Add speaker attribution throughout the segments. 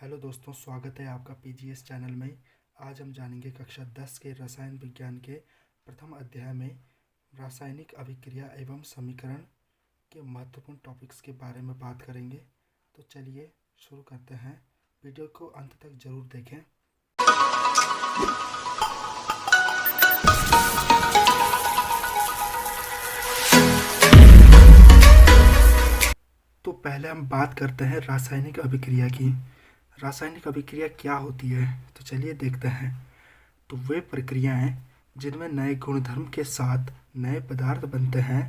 Speaker 1: Hello दोस्तों, स्वागत है आपका पीजीएस चैनल में। आज हम जानेंगे कक्षा 10 के रसायन विज्ञान के प्रथम अध्याय में रासायनिक अभिक्रिया एवं समीकरण के महत्वपूर्ण टॉपिक्स के बारे में बात करेंगे। तो चलिए शुरू करते हैं। वीडियो को अंत तक ज़रूर देखें। तो पहले हम बात करते हैं रासायनिक अभिक्रिया की। रासायनिक अभिक्रिया क्या होती है, तो चलिए देखते हैं। तो वे प्रक्रियाएं जिनमें नए गुणधर्म के साथ नए पदार्थ बनते हैं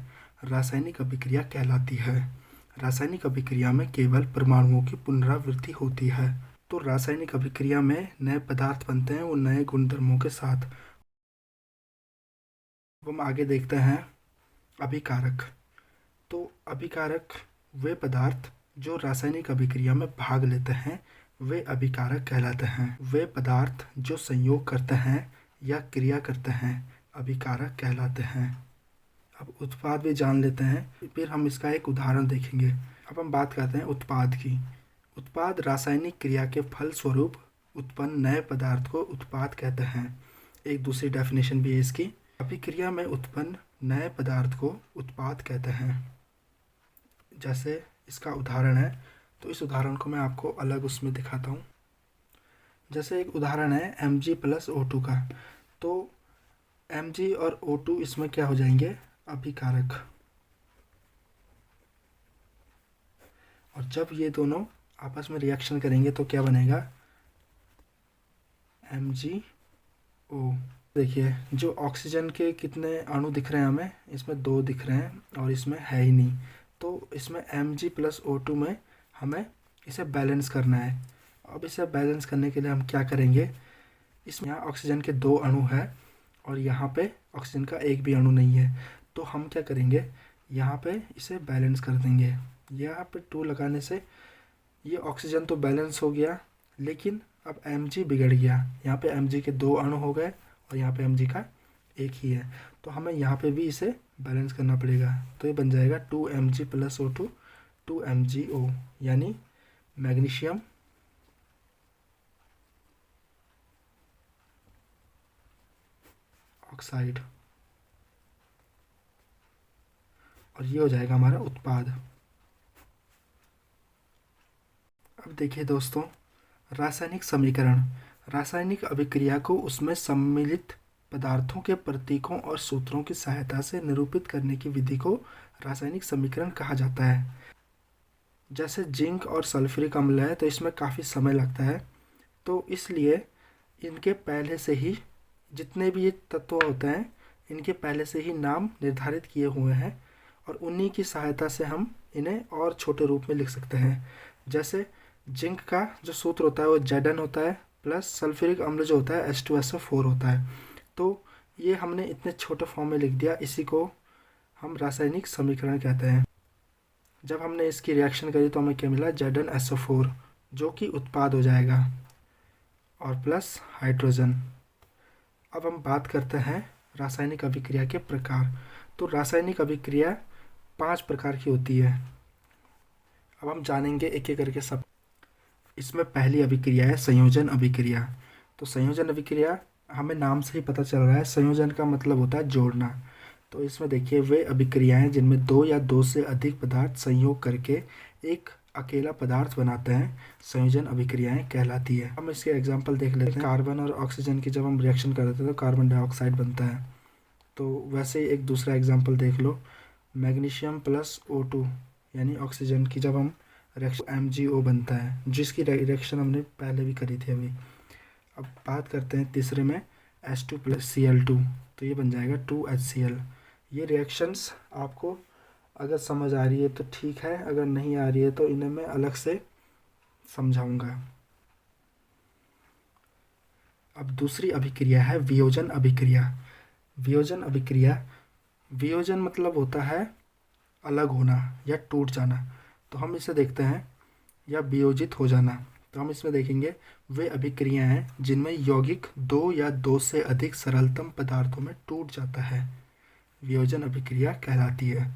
Speaker 1: रासायनिक अभिक्रिया कहलाती है। रासायनिक अभिक्रिया में केवल परमाणुओं की पुनरावृत्ति होती है। तो रासायनिक अभिक्रिया में नए पदार्थ बनते हैं वो नए गुणधर्मों के साथ। अब हम आगे देखते हैं अभिकारक। तो अभिकारक वे पदार्थ जो रासायनिक अभिक्रिया में भाग लेते हैं वे अभिकारक कहलाते हैं। वे पदार्थ जो संयोग करते हैं या क्रिया करते हैं अभिकारक कहलाते हैं। अब उत्पाद भी जान लेते हैं, फिर हम इसका एक उदाहरण देखेंगे। अब हम बात करते हैं उत्पाद की। उत्पाद रासायनिक क्रिया के फलस्वरूप उत्पन्न नए पदार्थ को उत्पाद कहते हैं। एक दूसरी डेफिनेशन भी है इसकी। अभिक्रिया में उत्पन्न नए पदार्थ को उत्पाद कहते हैं। जैसे इसका उदाहरण है, तो इस उदाहरण को मैं आपको अलग उसमें दिखाता हूँ। जैसे एक उदाहरण है Mg+O2 का। तो Mg और O2 इसमें क्या हो जाएंगे, अभिकारक। और जब ये दोनों आपस में रिएक्शन करेंगे तो क्या बनेगा, MgO। देखिए जो ऑक्सीजन के कितने अणु दिख रहे हैं हमें, इसमें 2 दिख रहे हैं और इसमें है ही नहीं। तो इसमें Mg+O2 में हमें इसे बैलेंस करना है। अब इसे बैलेंस करने के लिए हम क्या करेंगे, इसमें यहाँ ऑक्सीजन के 2 अणु है और यहाँ पे ऑक्सीजन का एक भी अणु नहीं है। तो हम क्या करेंगे, यहाँ पे इसे बैलेंस कर देंगे। यहाँ पे 2 लगाने से ये ऑक्सीजन तो बैलेंस हो गया, लेकिन अब Mg बिगड़ गया। यहाँ पे Mg के 2 अणु हो गए और यहाँ पे Mg का एक ही है। तो हमें यहाँ पे भी इसे बैलेंस करना पड़ेगा। तो ये बन जाएगा 2Mg+O2 2MgO, यानी मैग्नीशियम ऑक्साइड। और ये हो जाएगा हमारा उत्पाद। अब देखिए दोस्तों, रासायनिक समीकरण। रासायनिक अभिक्रिया को उसमें सम्मिलित पदार्थों के प्रतीकों और सूत्रों की सहायता से निरूपित करने की विधि को रासायनिक समीकरण कहा जाता है। जैसे जिंक और सल्फ्यूरिक अम्ल है तो इसमें काफ़ी समय लगता है, तो इसलिए इनके पहले से ही जितने भी ये तत्व होते हैं इनके पहले से ही नाम निर्धारित किए हुए हैं और उन्हीं की सहायता से हम इन्हें और छोटे रूप में लिख सकते हैं। जैसे जिंक का जो सूत्र होता है वो Zn होता है, प्लस सल्फ्यूरिक अम्ल जो होता है H2SO4 होता है। तो ये हमने इतने छोटे फॉर्म में लिख दिया, इसी को हम रासायनिक समीकरण कहते हैं। जब हमने इसकी रिएक्शन करी तो हमें क्या मिला, ZnSO4, जो कि उत्पाद हो जाएगा, और प्लस हाइड्रोजन। अब हम बात करते हैं रासायनिक अभिक्रिया के प्रकार। तो रासायनिक अभिक्रिया 5 प्रकार की होती है। अब हम जानेंगे एक एक करके सब। इसमें पहली अभिक्रिया है संयोजन अभिक्रिया। तो संयोजन अभिक्रिया हमें नाम से ही पता चल रहा है, संयोजन का मतलब होता है जोड़ना। तो इसमें देखिए वे अभिक्रियाएं जिनमें 2 या 2 से अधिक पदार्थ संयोग करके एक अकेला पदार्थ बनाते हैं संयोजन अभिक्रियाएं कहलाती है। हम इसके एग्जांपल देख लेते हैं। कार्बन और ऑक्सीजन की जब हम रिएक्शन करते हैं तो कार्बन डाइऑक्साइड बनता है। तो वैसे ही एक दूसरा एग्जांपल देख लो, मैग्नीशियम+O2 यानी ऑक्सीजन की जब हम रिएक्शन MgO बनता है, जिसकी रिएक्शन हमने पहले भी करी थी अभी। अब बात करते हैं तीसरे में H2+Cl2, तो ये बन जाएगा 2HCl। ये रिएक्शंस आपको अगर समझ आ रही है तो ठीक है, अगर नहीं आ रही है तो इन्हें मैं अलग से समझाऊंगा। अब दूसरी अभिक्रिया है वियोजन अभिक्रिया। वियोजन अभिक्रिया, वियोजन मतलब होता है अलग होना या टूट जाना। तो हम इसे देखते हैं, या वियोजित हो जाना। तो हम इसमें देखेंगे वे अभिक्रियाएं हैं जिनमें यौगिक 2 या 2 से अधिक सरलतम पदार्थों में टूट जाता है, वियोजन अभिक्रिया कहलाती है।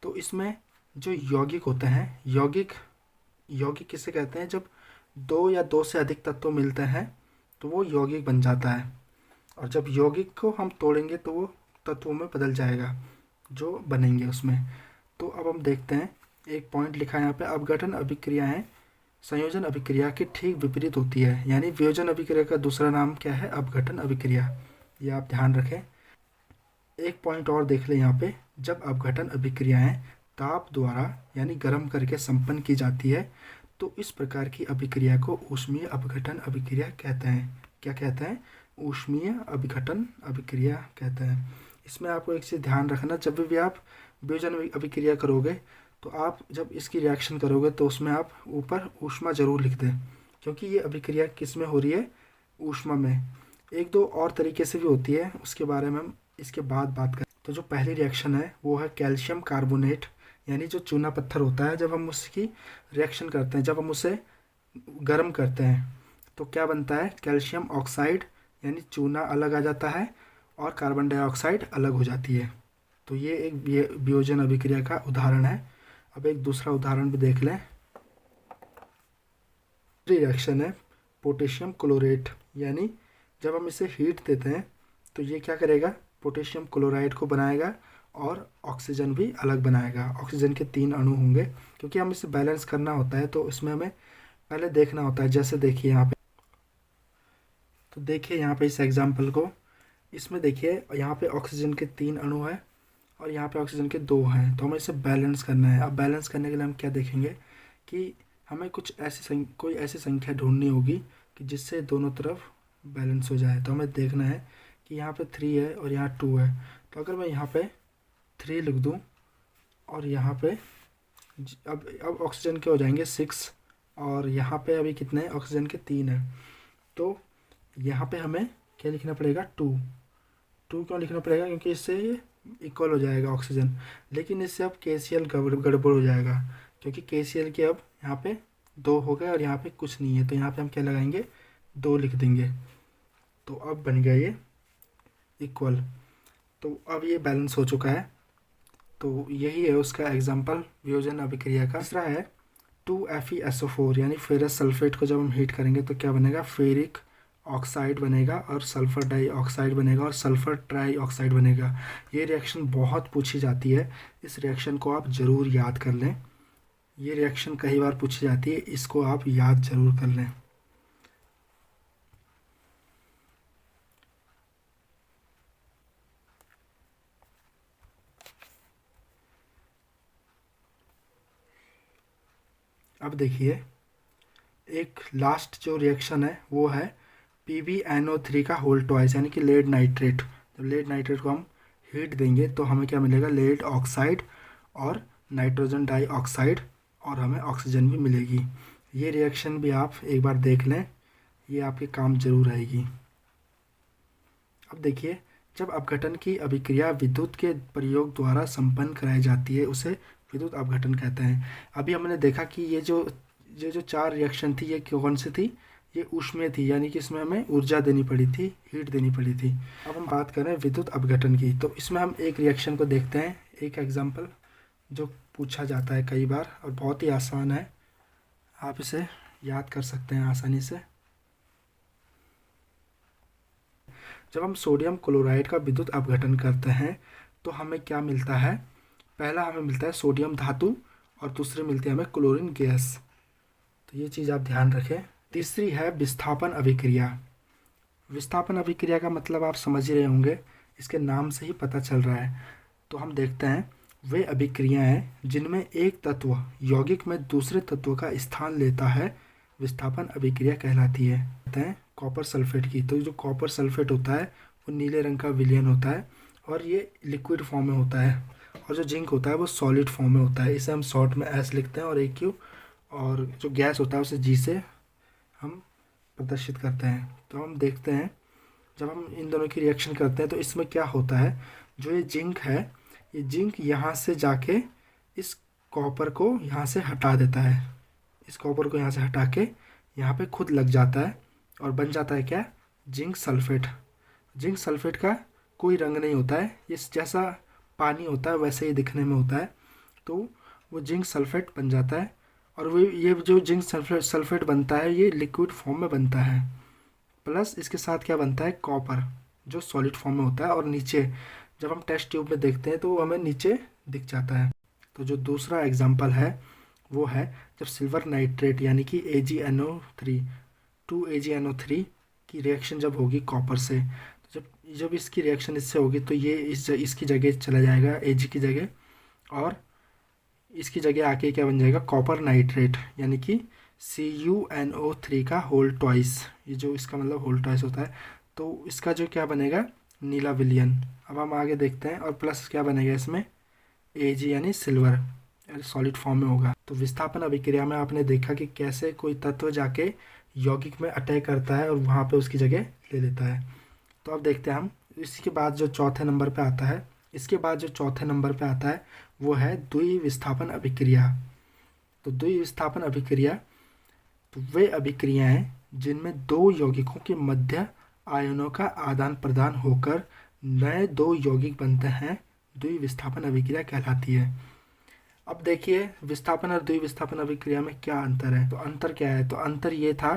Speaker 1: तो इसमें जो यौगिक होते हैं, यौगिक किसे कहते हैं, जब दो या दो से अधिक तत्व मिलते हैं तो वो यौगिक बन जाता है, और जब यौगिक को हम तोड़ेंगे तो वो तत्वों में बदल जाएगा जो बनेंगे उसमें। तो अब हम देखते हैं, एक पॉइंट लिखा है यहाँ पे, अपघटन अभिक्रियाएं संयोजन अभिक्रिया के ठीक विपरीत होती है। यानी वियोजन अभिक्रिया का दूसरा नाम क्या है? अपघटन अभिक्रिया। ये आप ध्यान रखें। एक पॉइंट और देख लें यहाँ पे, जब अपघटन अभिक्रियाएं ताप द्वारा यानी गर्म करके संपन्न की जाती है तो इस प्रकार की अभिक्रिया को ऊष्मीय अपघटन अभिक्रिया कहते हैं। क्या कहते हैं? ऊष्मीय अपघटन अभिक्रिया कहते हैं। इसमें आपको एक चीज़ ध्यान रखना, जब भी आप वियोजन अभिक्रिया करोगे तो आप जब इसकी रिएक्शन करोगे तो उसमें आप ऊपर ऊष्मा जरूर लिख दें, क्योंकि ये अभिक्रिया किस में हो रही है? ऊष्मा में। एक दो और तरीके से भी होती है, उसके बारे में हम इसके बाद बात करें। तो जो पहली रिएक्शन है वो है कैल्शियम कार्बोनेट, यानी जो चूना पत्थर होता है, जब हम उसकी रिएक्शन करते हैं, जब हम उसे गर्म करते हैं तो क्या बनता है? कैल्शियम ऑक्साइड, यानी चूना अलग आ जाता है और कार्बन डाइऑक्साइड अलग हो जाती है। तो ये एक वियोजन अभिक्रिया का उदाहरण है। अब एक दूसरा उदाहरण भी देख लें। रिएक्शन है पोटेशियम क्लोरेट, यानी जब हम इसे हीट देते हैं तो ये क्या करेगा? पोटेशियम क्लोराइड को बनाएगा और ऑक्सीजन भी अलग बनाएगा। ऑक्सीजन के 3 अणु होंगे, क्योंकि हम इसे बैलेंस करना होता है तो इसमें हमें पहले देखना होता है। जैसे देखिए यहाँ पे, तो देखिए यहाँ पे इस एग्जाम्पल को, इसमें देखिए यहाँ पे ऑक्सीजन के 3 अणु हैं और यहाँ पे ऑक्सीजन के 2 हैं, तो हमें इसे बैलेंस करना है। अब बैलेंस करने के लिए हम क्या देखेंगे कि हमें कुछ कोई ऐसी संख्या ढूंढनी होगी कि जिससे दोनों तरफ बैलेंस हो जाए। तो हमें देखना है कि यहाँ पे 3 है और यहाँ 2 है, तो अगर मैं यहाँ पे 3 लिख दूँ और यहाँ पे अब ऑक्सीजन के हो जाएंगे 6, और यहाँ पे अभी कितने हैं? ऑक्सीजन के 3 हैं, तो यहाँ पे हमें क्या लिखना पड़ेगा? 2। क्यों लिखना पड़ेगा? क्योंकि इससे ये इक्वल हो जाएगा ऑक्सीजन। लेकिन इससे अब KCl गड़बड़ हो जाएगा, क्योंकि KCl के अब यहाँ पे 2 हो गए और यहाँ पे कुछ नहीं है, तो यहाँ पे हम क्या लगाएंगे? 2 लिख देंगे। तो अब बन गया ये इक्वल। तो अब ये बैलेंस हो चुका है। तो यही है उसका एग्जाम्पल वियोजन अभिक्रिया का। तीसरा है 2FeSO4, यानी फेरस सल्फेट को जब हम हीट करेंगे तो क्या बनेगा? फेरिक ऑक्साइड बनेगा और सल्फ़र डाइऑक्साइड बनेगा और सल्फ़र ट्राइऑक्साइड बनेगा। ये रिएक्शन बहुत पूछी जाती है, इस रिएक्शन को आप ज़रूर याद कर लें। ये रिएक्शन कई बार पूछी जाती है, इसको आप याद ज़रूर कर लें। अब देखिए, एक लास्ट जो रिएक्शन है वो है PbNO3 का होल ट्वाइस, यानी कि लेड नाइट्रेट। जब लेड नाइट्रेट को हम हीट देंगे तो हमें क्या मिलेगा? लेड ऑक्साइड और नाइट्रोजन डाइऑक्साइड, और हमें ऑक्सीजन भी मिलेगी। ये रिएक्शन भी आप एक बार देख लें, ये आपके काम जरूर आएगी। अब देखिए, जब अपघटन की अभिक्रिया विद्युत के प्रयोग द्वारा संपन्न कराई जाती है उसे विद्युत अपघटन कहते हैं। अभी हमने देखा कि ये जो 4 रिएक्शन थी, ये कौन सी थी? ये ऊष्मीय थी, यानी कि इसमें हमें ऊर्जा देनी पड़ी थी, हीट देनी पड़ी थी। अब हम बात करें विद्युत अपघटन की, तो इसमें हम एक रिएक्शन को देखते हैं, एक एग्जाम्पल जो पूछा जाता है कई बार और बहुत ही आसान है, आप इसे याद कर सकते हैं आसानी से। जब हम सोडियम क्लोराइड का विद्युत अपघटन करते हैं तो हमें क्या मिलता है? पहला हमें मिलता है सोडियम धातु और दूसरी मिलती है हमें क्लोरीन गैस। तो ये चीज़ आप ध्यान रखें। तीसरी है विस्थापन अभिक्रिया। विस्थापन अभिक्रिया का मतलब आप समझ ही रहे होंगे, इसके नाम से ही पता चल रहा है। तो हम देखते हैं, वे अभिक्रियाएं जिनमें एक तत्व यौगिक में दूसरे तत्व का स्थान लेता है विस्थापन अभिक्रिया कहलाती है। कहते हैं कॉपर सल्फेट की, तो जो कॉपर सल्फेट होता है वो नीले रंग का विलयन होता है और ये लिक्विड फॉर्म में होता है, और जो जिंक होता है वो सॉलिड फॉर्म में होता है। इसे हम शॉर्ट में S लिखते हैं और AQ, और जो गैस होता है उसे G से हम प्रदर्शित करते हैं। तो हम देखते हैं, जब हम इन दोनों की रिएक्शन करते हैं तो इसमें क्या होता है? जो ये जिंक है, ये जिंक यहाँ से जाके इस कॉपर को यहाँ से हटा देता है, इस कॉपर को यहाँ से हटा के यहाँ पे खुद लग जाता है और बन जाता है क्या? Zinc sulphate. जिंक सल्फेट का कोई रंग नहीं होता है, ये जैसा पानी होता है वैसे ही दिखने में होता है, तो वो जिंक सल्फेट बन जाता है। और वो ये जो जिंक सल्फेट बनता है ये लिक्विड फॉर्म में बनता है, प्लस इसके साथ क्या बनता है, कॉपर, जो सॉलिड फॉर्म में होता है, और नीचे जब हम टेस्ट ट्यूब में देखते हैं तो वो हमें नीचे दिख जाता है। तो जो दूसरा एग्जाम्पल है वो है जब सिल्वर नाइट्रेट यानी कि AgNO3 2AgNO3 की रिएक्शन जब होगी कॉपर से, तो जब जब इसकी रिएक्शन इससे होगी तो ये इसकी जगह चला जाएगा Ag की जगह, और इसकी जगह आके क्या बन जाएगा, कॉपर नाइट्रेट यानी कि CuNO3 का होल ट्वाइस, ये जो इसका मतलब होल ट्वाइस होता है, तो इसका जो क्या बनेगा, नीला विलियन। अब हम आगे देखते हैं, और प्लस क्या बनेगा इसमें, Ag यानी सिल्वर, सॉलिड फॉर्म में होगा। तो विस्थापन अभिक्रिया में आपने देखा कि कैसे कोई तत्व जाके यौगिक में अटैक करता है और वहाँ पे उसकी जगह ले लेता है। तो अब देखते हैं हम, इसके बाद जो चौथे नंबर पे आता है, इसके बाद जो चौथे नंबर पे आता है वो है द्विविस्थापन अभिक्रिया। तो द्विविस्थापन अभिक्रिया तो वे अभिक्रियाएं जिनमें दो यौगिकों के मध्य आयनों का आदान प्रदान होकर नए दो यौगिक बनते हैं, द्विविस्थापन अभिक्रिया कहलाती है। अब देखिए विस्थापन और द्विविस्थापन अभिक्रिया में क्या अंतर है। तो अंतर क्या है, तो अंतर ये था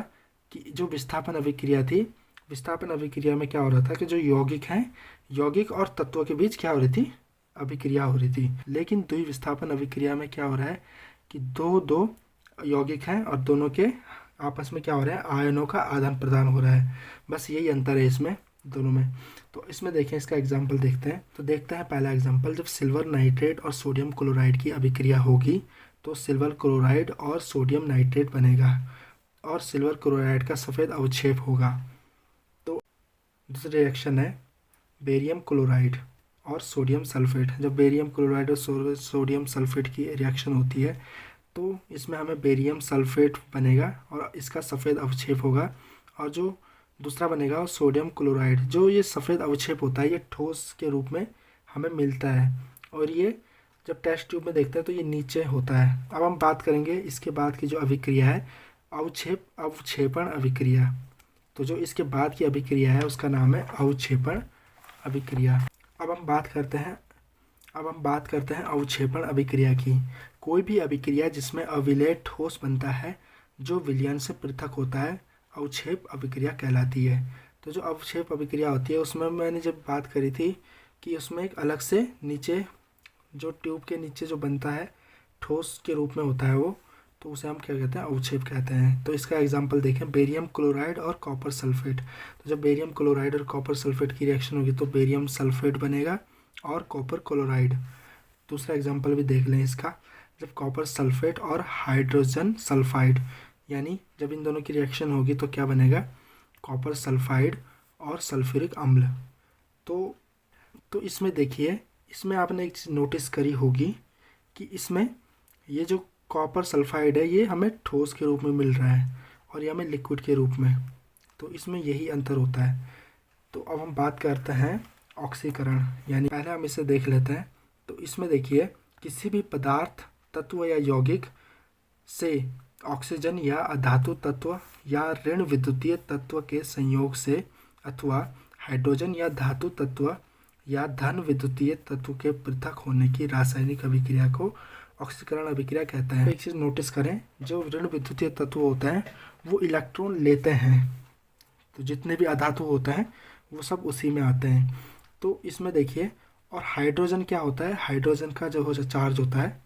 Speaker 1: कि जो विस्थापन अभिक्रिया थी, विस्थापन अभिक्रिया में क्या हो रहा था कि जो यौगिक हैं, यौगिक और तत्वों के बीच क्या हो रही थी, अभिक्रिया हो रही थी। लेकिन द्विविस्थापन अभिक्रिया में क्या हो रहा है कि दो दो यौगिक हैं और दोनों के आपस में क्या हो रहा है, आयनों का आदान प्रदान हो रहा है। बस यही अंतर है इसमें दोनों में। तो इसमें देखें, इसका एग्जाम्पल देखते हैं। तो देखते हैं पहला एग्जाम्पल, जब सिल्वर नाइट्रेट और सोडियम क्लोराइड की अभिक्रिया होगी तो सिल्वर क्लोराइड और सोडियम नाइट्रेट बनेगा और सिल्वर क्लोराइड का सफ़ेद अवक्षेप होगा। तो दूसरी रिएक्शन है बेरियम क्लोराइड और सोडियम सल्फेट। जब बेरियम क्लोराइड और सोडियम सल्फेट की रिएक्शन होती है तो इसमें हमें बेरियम सल्फेट बनेगा और इसका सफ़ेद अवक्षेप होगा, और जो दूसरा बनेगा वो सोडियम क्लोराइड। जो ये सफ़ेद अवक्षेप होता है ये ठोस के रूप में हमें मिलता है, और ये जब टेस्ट ट्यूब में देखते हैं तो ये नीचे होता है। अब हम बात करेंगे इसके बाद की जो अभिक्रिया है, अवक्षेपण अभिक्रिया। तो जो इसके बाद की अभिक्रिया है उसका नाम है अवक्षेपण अभिक्रिया। अब हम बात करते हैं अवक्षेपण अभिक्रिया की। कोई भी अभिक्रिया जिसमें अविलेय ठोस बनता है जो विलयन से पृथक होता है, अवक्षेप अभिक्रिया कहलाती है। तो जो अवक्षेप अभिक्रिया होती है उसमें मैंने जब बात करी थी कि उसमें एक अलग से नीचे जो ट्यूब के नीचे जो बनता है ठोस के रूप में होता है वो, तो उसे हम क्या कहते हैं, अवक्षेप कहते हैं। तो इसका एग्जांपल देखें, बेरियम क्लोराइड और कॉपर सल्फेट। तो जब बेरियम क्लोराइड और कॉपर सल्फेट की रिएक्शन होगी तो बेरियम सल्फेट बनेगा और कॉपर क्लोराइड। दूसरा एग्जांपल भी देख लें इसका, जब कॉपर सल्फेट और हाइड्रोजन सल्फाइड, यानी जब इन दोनों की रिएक्शन होगी तो क्या बनेगा, कॉपर सल्फाइड और सल्फ्यूरिक अम्ल। तो इसमें देखिए, इसमें आपने एक चीज़ नोटिस करी होगी कि इसमें ये जो कॉपर सल्फाइड है ये हमें ठोस के रूप में मिल रहा है और ये हमें लिक्विड के रूप में, तो इसमें यही अंतर होता है। तो अब हम बात करते हैं ऑक्सीकरण, यानी पहले हम इसे देख लेते हैं। तो इसमें देखिए, किसी भी पदार्थ, तत्व या यौगिक से ऑक्सीजन या अधातु तत्व या ऋण विद्युतीय तत्व के संयोग से अथवा हाइड्रोजन या धातु तत्व या धन विद्युतीय तत्व के पृथक होने की रासायनिक अभिक्रिया को ऑक्सीकरण अभिक्रिया कहते हैं। एक चीज़ नोटिस करें, जो ऋण विद्युतीय तत्व होते हैं वो इलेक्ट्रॉन लेते हैं, तो जितने भी अधातु होते हैं वो सब उसी में आते हैं। तो इसमें देखिए, और हाइड्रोजन क्या होता है, हाइड्रोजन का जो चार्ज होता है,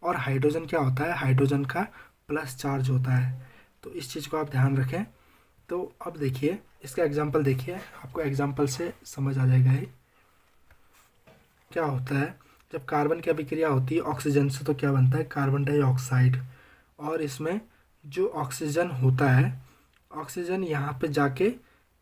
Speaker 1: और हाइड्रोजन क्या होता है, हाइड्रोजन का प्लस चार्ज होता है। तो इस चीज़ को आप ध्यान रखें। तो अब देखिए इसका एग्जांपल देखिए, आपको एग्जांपल से समझ आ जाएगा ये क्या होता है। जब कार्बन की अभिक्रिया होती है ऑक्सीजन से तो क्या बनता है, कार्बन डाइऑक्साइड, और इसमें जो ऑक्सीजन होता है, ऑक्सीजन यहाँ पे जाके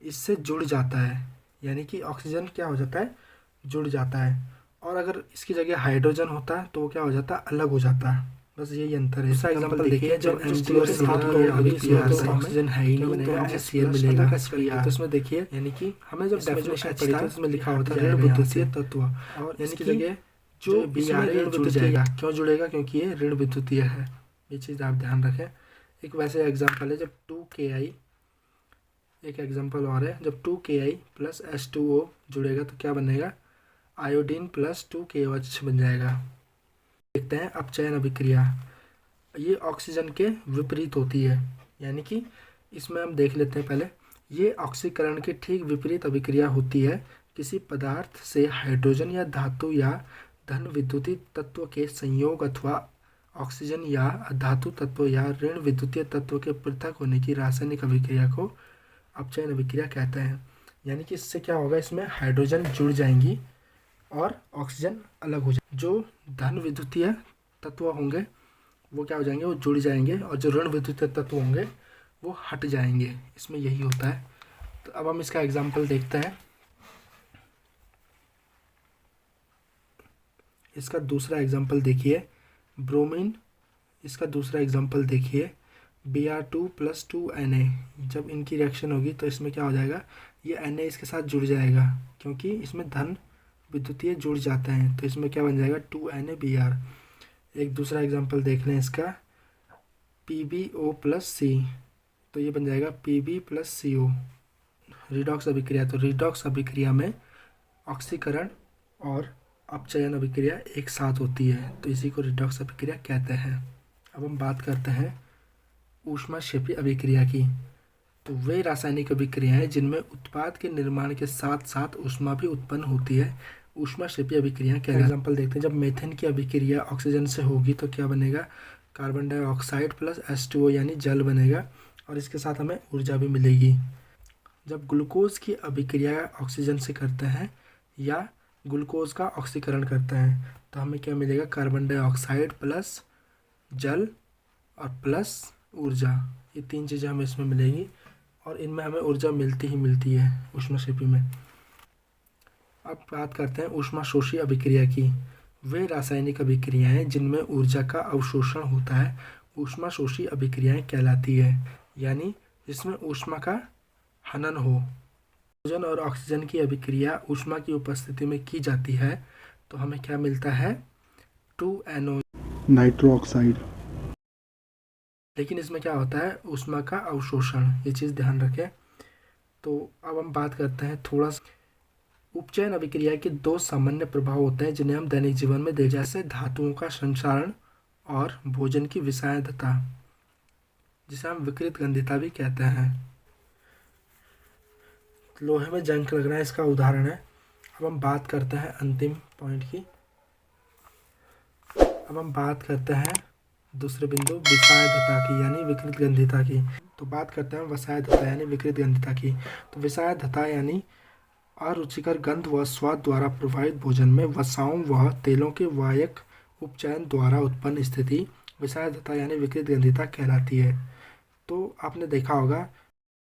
Speaker 1: इससे जुड़ जाता है, यानी कि ऑक्सीजन क्या हो जाता है, जुड़ जाता है। और अगर इसकी जगह हाइड्रोजन होता है तो वो क्या हो जाता है, अलग हो जाता है। बस यही अंतर है। दूसरा एग्जांपल देखिए, जब Mg और Cl ऑक्सीजन है ही नहीं तो हमें Cl मिलेगा। तो इसमें देखिए, यानी कि हमें जब डेफिनेशन पढ़ी थी उसमें लिखा होता है ऋण विद्युतीय तत्व, और इसकी जगह जो इसमें ऋण जुड़ जाएगा। क्यों जुड़ेगा, क्योंकि ये ऋण विद्युतीय है। ये चीज़ आप ध्यान रखें। एक वैसे एग्जाम्पल है, जब 2Ki, एक एग्जाम्पल और है, जब 2Ki प्लस H2O जुड़ेगा तो क्या बनेगा, आयोडीन प्लस 2KOH बन जाएगा। देखते हैं अपचयन अभिक्रिया। ये ऑक्सीजन के विपरीत होती है, यानी कि इसमें हम देख लेते हैं पहले। ये ऑक्सीकरण के ठीक विपरीत अभिक्रिया होती है। किसी पदार्थ से हाइड्रोजन या धातु या धन विद्युतीय तत्व के संयोग अथवा ऑक्सीजन या धातु तत्व या ऋण विद्युतीय तत्व के पृथक होने की रासायनिक अभिक्रिया को अपचयन अभिक्रिया कहते हैं। यानी कि इससे क्या होगा, इसमें हाइड्रोजन जुड़ जाएंगी और ऑक्सीजन अलग हो जाए। जो धन विद्युतीय तत्व होंगे वो क्या हो जाएंगे, वो जुड़ जाएंगे, और जो ऋण विद्युतीय तत्व होंगे वो हट जाएंगे। इसमें यही होता है। तो अब हम इसका एग्जाम्पल देखते हैं। इसका दूसरा एग्जाम्पल देखिए, ब्रोमीन। इसका दूसरा एग्जाम्पल देखिए, Br2+2Na। जब इनकी रिएक्शन होगी तो इसमें क्या हो जाएगा, ये Na इसके साथ जुड़ जाएगा, क्योंकि इसमें धन विद्युतीय जुड़ जाते हैं। तो इसमें क्या बन जाएगा, 2NaBr। एक दूसरा एग्जाम्पल देख लें इसका, PbO+C। तो ये बन जाएगा Pb+CO। रिडॉक्स अभिक्रिया, तो रिडॉक्स अभिक्रिया में ऑक्सीकरण और अपचयन अभिक्रिया एक साथ होती है, तो इसी को रिडॉक्स अभिक्रिया कहते हैं। अब हम बात करते हैं ऊष्माक्षेपी अभिक्रिया की। तो वे रासायनिक अभिक्रियाएं जिनमें उत्पाद के निर्माण के साथ साथ ऊष्मा भी उत्पन्न होती है, ऊष्माक्षेपी अभिक्रियाएं क्या। एग्जाम्पल देखते हैं। जब मीथेन की अभिक्रिया ऑक्सीजन से होगी तो क्या बनेगा, कार्बन डाइऑक्साइड प्लस H2O यानी जल बनेगा, और इसके साथ हमें ऊर्जा भी मिलेगी। जब ग्लूकोज की अभिक्रिया ऑक्सीजन से करते हैं या ग्लूकोज का ऑक्सीकरण करते हैं तो हमें क्या मिलेगा, कार्बन डाइऑक्साइड प्लस जल और प्लस ऊर्जा। ये तीन चीज़ें हमें इसमें मिलेगी, और इनमें हमें ऊर्जा मिलती ही मिलती है ऊष्माक्षेपी में। अब बात करते हैं ऊष्माशोषी अभिक्रिया की। वे रासायनिक अभिक्रियाएं जिनमें ऊर्जा का अवशोषण होता है ऊष्माशोषी अभिक्रियाएं कहलाती है, यानी जिसमें ऊष्मा का हनन हो। हाइड्रोजन और ऑक्सीजन की अभिक्रिया ऊष्मा की उपस्थिति में की जाती है तो हमें क्या मिलता है, 2NO नाइट्रो ऑक्साइड। लेकिन इसमें क्या होता है, ऊष्मा का अवशोषण, ये चीज़ ध्यान रखें। तो अब हम बात करते हैं थोड़ा सा। उपचयन अभिक्रिया के दो सामान्य प्रभाव होते हैं जिन्हें हम दैनिक जीवन में देख, जैसे धातुओं का संक्षारण और भोजन की विषायदता, जिसे हम विकृत गंधिता भी कहते हैं। लोहे में जंग लगना इसका उदाहरण है। अब हम बात करते हैं अंतिम पॉइंट की। अब हम बात करते हैं दूसरे बिंदु विषायदता की, यानी विकृत गंधिता की। तो बात करते हैं विषायदता यानी विकृत गंधिता की। तो विषायदता यानी अरुचिकर गंध व स्वाद द्वारा प्रभावित भोजन में वसाओं व तेलों के वायक उपचयन द्वारा उत्पन्न स्थिति विषायदता यानी विकृत गंधिता कहलाती है। तो आपने देखा होगा